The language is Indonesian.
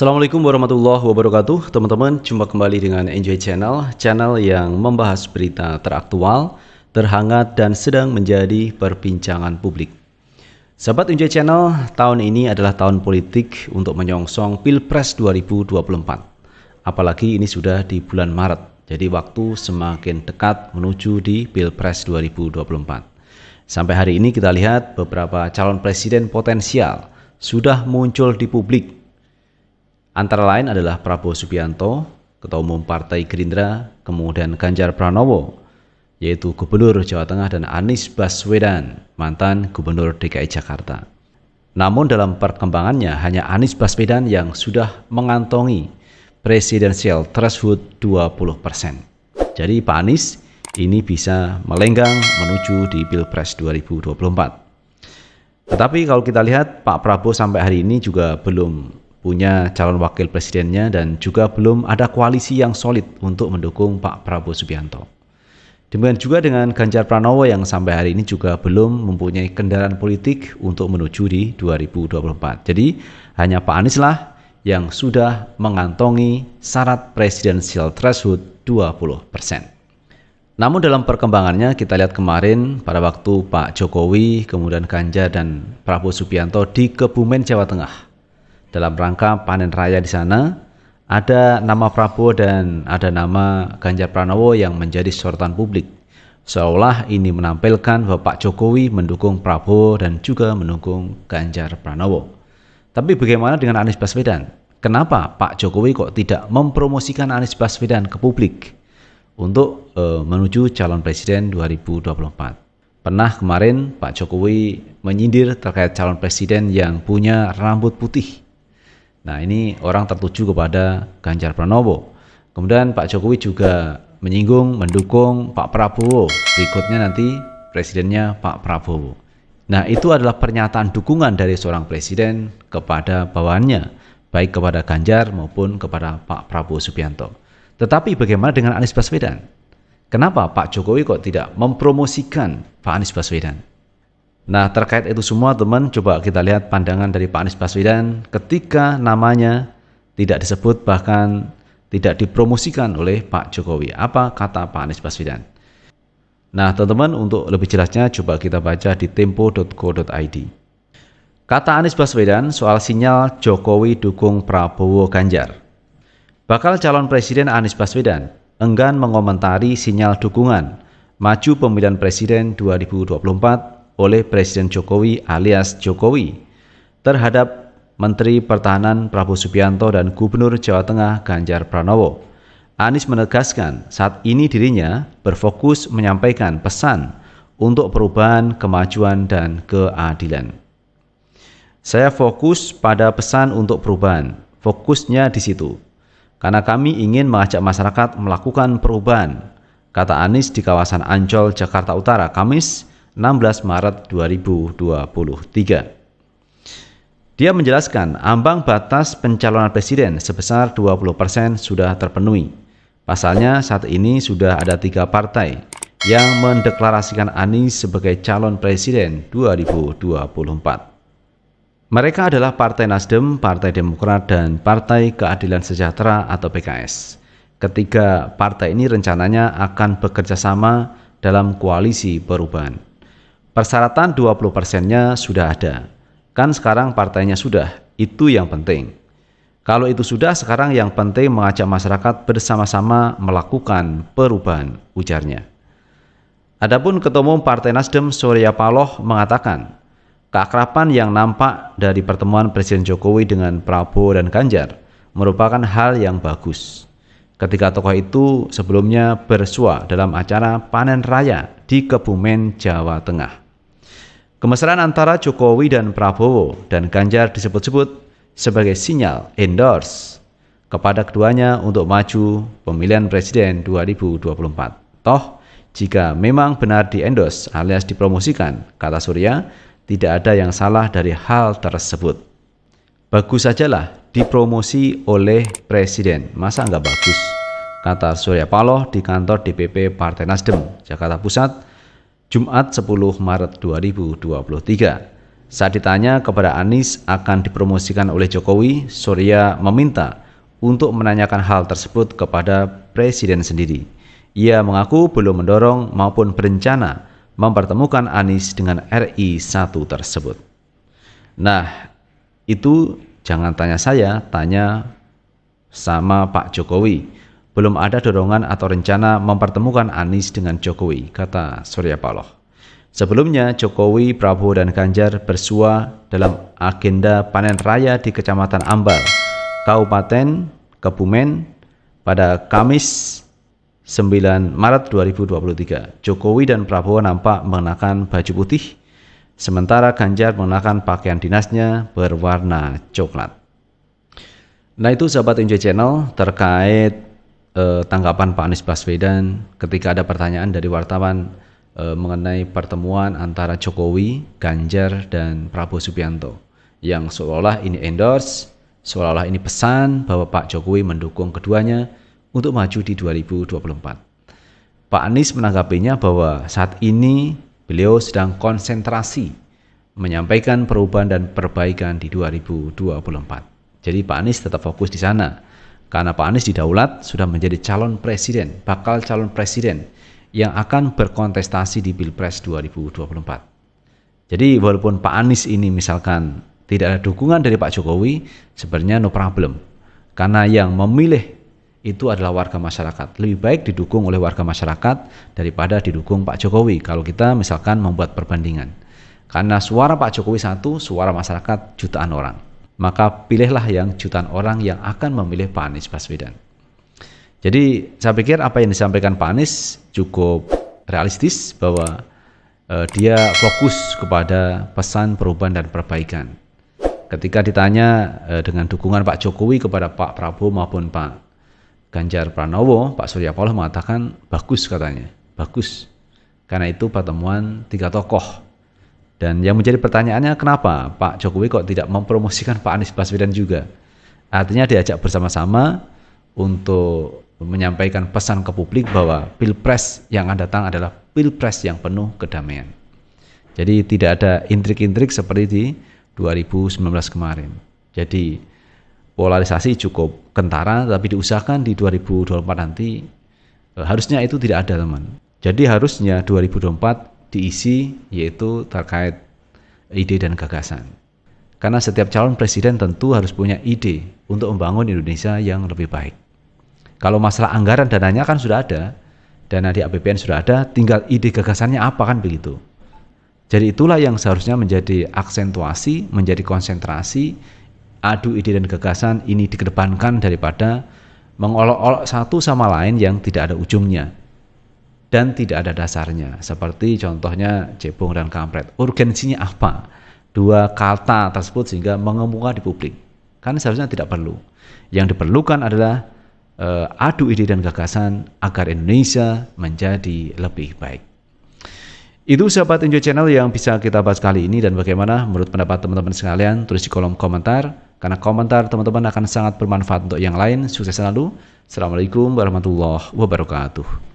Assalamualaikum warahmatullahi wabarakatuh. Teman-teman, jumpa kembali dengan Enjoy Channel yang membahas berita teraktual, terhangat, dan sedang menjadi perbincangan publik. Sahabat Enjoy Channel, tahun ini adalah tahun politik untuk menyongsong Pilpres 2024. Apalagi ini sudah di bulan Maret, jadi waktu semakin dekat menuju di Pilpres 2024. Sampai hari ini kita lihat beberapa calon presiden potensial sudah muncul di publik. Antara lain adalah Prabowo Subianto, Ketua Umum Partai Gerindra, kemudian Ganjar Pranowo, yaitu Gubernur Jawa Tengah, dan Anies Baswedan, mantan Gubernur DKI Jakarta. Namun dalam perkembangannya hanya Anies Baswedan yang sudah mengantongi presidensial threshold 20%. Jadi Pak Anies ini bisa melenggang menuju di Pilpres 2024. Tetapi kalau kita lihat Pak Prabowo sampai hari ini juga belum punya calon wakil presidennya dan juga belum ada koalisi yang solid untuk mendukung Pak Prabowo Subianto. Demikian juga dengan Ganjar Pranowo yang sampai hari ini juga belum mempunyai kendaraan politik untuk menuju di 2024. Jadi hanya Pak Anies lah yang sudah mengantongi syarat presidensial threshold 20%. Namun dalam perkembangannya kita lihat kemarin pada waktu Pak Jokowi, kemudian Ganjar dan Prabowo Subianto di Kebumen, Jawa Tengah. Dalam rangka panen raya di sana, ada nama Prabowo dan ada nama Ganjar Pranowo yang menjadi sorotan publik. Seolah ini menampilkan bahwa Pak Jokowi mendukung Prabowo dan juga mendukung Ganjar Pranowo. Tapi bagaimana dengan Anies Baswedan? Kenapa Pak Jokowi kok tidak mempromosikan Anies Baswedan ke publik untuk menuju calon presiden 2024? Pernah kemarin Pak Jokowi menyindir terkait calon presiden yang punya rambut putih. Nah, ini orang tertuju kepada Ganjar Pranowo. Kemudian Pak Jokowi juga menyinggung, mendukung Pak Prabowo. Berikutnya nanti presidennya Pak Prabowo. Nah, itu adalah pernyataan dukungan dari seorang presiden kepada bawahannya, baik kepada Ganjar maupun kepada Pak Prabowo Subianto. Tetapi bagaimana dengan Anies Baswedan? Kenapa Pak Jokowi kok tidak mempromosikan Pak Anies Baswedan? Nah, terkait itu semua teman, coba kita lihat pandangan dari Pak Anies Baswedan ketika namanya tidak disebut bahkan tidak dipromosikan oleh Pak Jokowi. Apa kata Pak Anies Baswedan? Nah teman-teman, untuk lebih jelasnya coba kita baca di tempo.co.id. Kata Anies Baswedan soal sinyal Jokowi dukung Prabowo Ganjar. Bakal calon presiden Anies Baswedan enggan mengomentari sinyal dukungan maju pemilihan presiden 2024 oleh Presiden Jokowi alias Jokowi terhadap Menteri Pertahanan Prabowo Subianto dan Gubernur Jawa Tengah Ganjar Pranowo. Anies menegaskan saat ini dirinya berfokus menyampaikan pesan untuk perubahan, kemajuan, dan keadilan. Saya fokus pada pesan untuk perubahan, fokusnya di situ. Karena kami ingin mengajak masyarakat melakukan perubahan, kata Anies di kawasan Ancol, Jakarta Utara, Kamis 16 Maret 2023. Dia menjelaskan ambang batas pencalonan presiden sebesar 20% sudah terpenuhi. Pasalnya saat ini sudah ada 3 partai yang mendeklarasikan Anies sebagai calon presiden 2024. Mereka adalah Partai Nasdem, Partai Demokrat, dan Partai Keadilan Sejahtera atau PKS. Ketiga partai ini rencananya akan bekerja sama dalam koalisi perubahan. Persyaratan 20%-nya sudah ada. Kan sekarang partainya sudah, itu yang penting. Kalau itu sudah, sekarang yang penting mengajak masyarakat bersama-sama melakukan perubahan, ujarnya. Adapun Ketua Umum Partai Nasdem Surya Paloh mengatakan, keakraban yang nampak dari pertemuan Presiden Jokowi dengan Prabowo dan Ganjar merupakan hal yang bagus. Ketika tokoh itu sebelumnya bersua dalam acara panen raya di Kebumen, Jawa Tengah. Kemesraan antara Jokowi dan Prabowo dan Ganjar disebut-sebut sebagai sinyal endorse kepada keduanya untuk maju pemilihan presiden 2024. Toh, jika memang benar di-endorse alias dipromosikan, kata Surya, tidak ada yang salah dari hal tersebut. Bagus sajalah dipromosi oleh presiden, masa nggak bagus? Kata Surya Paloh di kantor DPP Partai Nasdem, Jakarta Pusat, Jumat 10 Maret 2023. Saat ditanya kepada Anies akan dipromosikan oleh Jokowi, Surya meminta untuk menanyakan hal tersebut kepada Presiden sendiri. Ia mengaku belum mendorong maupun berencana mempertemukan Anies dengan RI 1 tersebut. Nah, itu jangan tanya saya, tanya sama Pak Jokowi. Belum ada dorongan atau rencana mempertemukan Anies dengan Jokowi, kata Surya Paloh. Sebelumnya, Jokowi, Prabowo, dan Ganjar bersua dalam agenda panen raya di Kecamatan Ambal, Kabupaten Kebumen pada Kamis 9 Maret 2023. Jokowi dan Prabowo nampak mengenakan baju putih, sementara Ganjar mengenakan pakaian dinasnya berwarna coklat. Nah, itu sahabat Enjoy Channel terkait tanggapan Pak Anies Baswedan ketika ada pertanyaan dari wartawan mengenai pertemuan antara Jokowi, Ganjar, dan Prabowo Subianto yang seolah-olah ini endorse, seolah-olah ini pesan bahwa Pak Jokowi mendukung keduanya untuk maju di 2024. Pak Anies menanggapinya bahwa saat ini beliau sedang konsentrasi menyampaikan perubahan dan perbaikan di 2024. Jadi Pak Anies tetap fokus di sana karena Pak Anies didaulat sudah menjadi calon presiden, bakal calon presiden yang akan berkontestasi di Pilpres 2024. Jadi walaupun Pak Anies ini misalkan tidak ada dukungan dari Pak Jokowi, sebenarnya no problem. Karena yang memilih itu adalah warga masyarakat. Lebih baik didukung oleh warga masyarakat daripada didukung Pak Jokowi kalau kita misalkan membuat perbandingan. Karena suara Pak Jokowi satu, suara masyarakat jutaan orang. Maka pilihlah yang jutaan orang yang akan memilih Pak Anies Baswedan. Jadi saya pikir apa yang disampaikan Pak Anies cukup realistis bahwa dia fokus kepada pesan perubahan dan perbaikan. Ketika ditanya dengan dukungan Pak Jokowi kepada Pak Prabowo maupun Pak Ganjar Pranowo, Pak Surya Paloh mengatakan bagus katanya, bagus. Karena itu pertemuan tiga tokoh. Dan yang menjadi pertanyaannya kenapa Pak Jokowi kok tidak mempromosikan Pak Anies Baswedan juga? Artinya diajak bersama-sama untuk menyampaikan pesan ke publik bahwa Pilpres yang akan datang adalah Pilpres yang penuh kedamaian. Jadi tidak ada intrik-intrik seperti di 2019 kemarin. Jadi polarisasi cukup kentara, tapi diusahakan di 2024 nanti harusnya itu tidak ada, teman. Jadi harusnya 2024 diisi yaitu terkait ide dan gagasan. Karena setiap calon presiden tentu harus punya ide untuk membangun Indonesia yang lebih baik. Kalau masalah anggaran dananya kan sudah ada, dana di APBN sudah ada, tinggal ide gagasannya apa kan begitu. Jadi itulah yang seharusnya menjadi aksentuasi, menjadi konsentrasi, adu ide dan gagasan ini dikedepankan daripada mengolok-olok satu sama lain yang tidak ada ujungnya dan tidak ada dasarnya. Seperti contohnya cebong dan kampret. Urgensinya apa? Dua kata tersebut sehingga mengemuka di publik. Kan seharusnya tidak perlu. Yang diperlukan adalah adu ide dan gagasan agar Indonesia menjadi lebih baik. Itu sahabat Enjoy Channel yang bisa kita bahas kali ini, dan bagaimana menurut pendapat teman-teman sekalian tulis di kolom komentar, karena komentar teman-teman akan sangat bermanfaat untuk yang lain. Sukses selalu. Assalamualaikum warahmatullahi wabarakatuh.